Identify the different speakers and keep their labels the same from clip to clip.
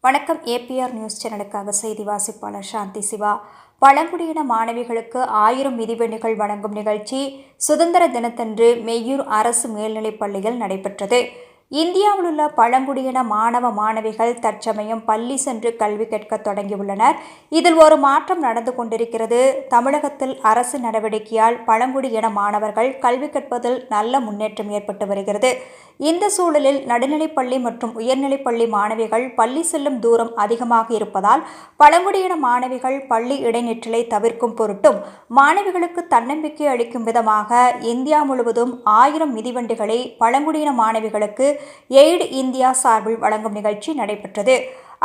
Speaker 1: வணக்கம். APR news சேனலுக்காக செய்தி வாசிப்பாளர் சாந்தி சிவா. பழங்குடியின மாணவிகளுக்கு 1000 மிதிவெடிகள் வழங்கும் நிகழ்ச்சி சுதந்திர தினத்தன்று மெய்யூர் அரசு மேல்நிலைப் பள்ளியில் நடைபெற்றது. இந்தியாவில் உள்ள பழங்குடியின மாணவ மாணவிகள் தற்சமயம் பள்ளி சென்று கல்வி கற்க தொடங்கியுள்ளனர். இதில் ஒரு மாற்றம் நடந்து கொண்டிருக்கிறது. தமிழகத்தில் அரசு நடவடிக்கையால் பழங்குடியின மாணவர்கள் கல்வி கற்பதில் நல்ல முன்னேற்றம் ஏற்பட்டு வருகிறது. இந்த சூழலில் நடுநிலைப்பள்ளி மற்றும் உயர்நிலைப்பள்ளி மாணவிகள் பள்ளி செல்லும் தூரம் அதிகமாக இருப்பதால் பழங்குடியின மாணவிகள் பள்ளி இடைநிற்றலை தவிர்க்கும் பொருட்டும் மாணவிகளுக்கு தன்னம்பிக்கை அளிக்கும் விதமாக இந்தியா முழுவதும் 1000 மிதிவண்டிகளை பழங்குடியின மாணவிகளுக்கு எய்டு இந்தியா சார்பில் வழங்கும் நிகழ்ச்சி நடைபெற்றது.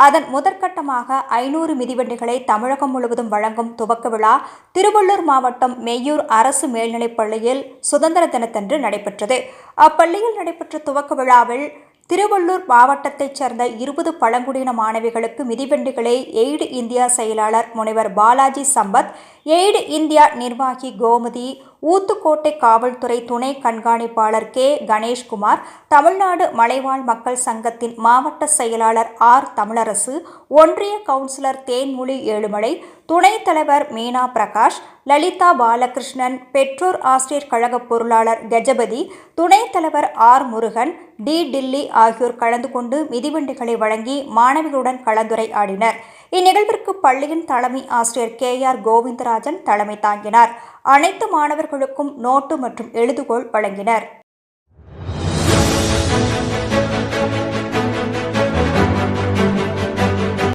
Speaker 1: அதன் முதற்கட்டமாக 500 மிதிவண்டிகளை தமிழகம் முழுவதும் வழங்கும் துவக்க விழா திருவள்ளூர் மாவட்டம் மெய்யூர் அரசு மேல்நிலைப் பள்ளியில் சுதந்திர தினத்தன்று நடைபெற்றது. அப்பள்ளியில் நடைபெற்ற துவக்க விழாவில் திருவள்ளூர் மாவட்டத்தைச் சேர்ந்த 20 பழங்குடியின மாணவிகளுக்கு மிதிவண்டிகளை எய்டு இந்தியா செயலாளர் முனைவர் பாலாஜி சம்பத், எய்டு இந்தியா நிர்வாகி கோமதி, ஊத்துக்கோட்டை காவல்துறை துணை கண்காணிப்பாளர் கே கணேஷ்குமார், தமிழ்நாடு மலைவாழ் மக்கள் சங்கத்தின் மாவட்ட செயலாளர் ஆர் தமிழரசு, ஒன்றிய கவுன்சிலர் தேன்மொழி ஏழுமலை, துணைத் தலைவர் மீனா பிரகாஷ், லலிதா பாலகிருஷ்ணன், பெற்றோர் ஆசிரியர் கழக பொருளாளர் கஜபதி, துணைத் தலைவர் ஆர் முருகன், டி டில்லி ஆகியோர் கலந்து கொண்டு மிதிவண்டிகளை வழங்கி மாணவிகளுடன் கலந்துரையாடினர். இந்நிகழ்விற்கு பள்ளியின் தலைமை ஆசிரியர் KR கோவிந்தராஜன் தலைமை தாங்கினார். அனைத்து மாணவர்களுக்கும் நோட்டு மற்றும் எழுதுகோல் வழங்கினர்.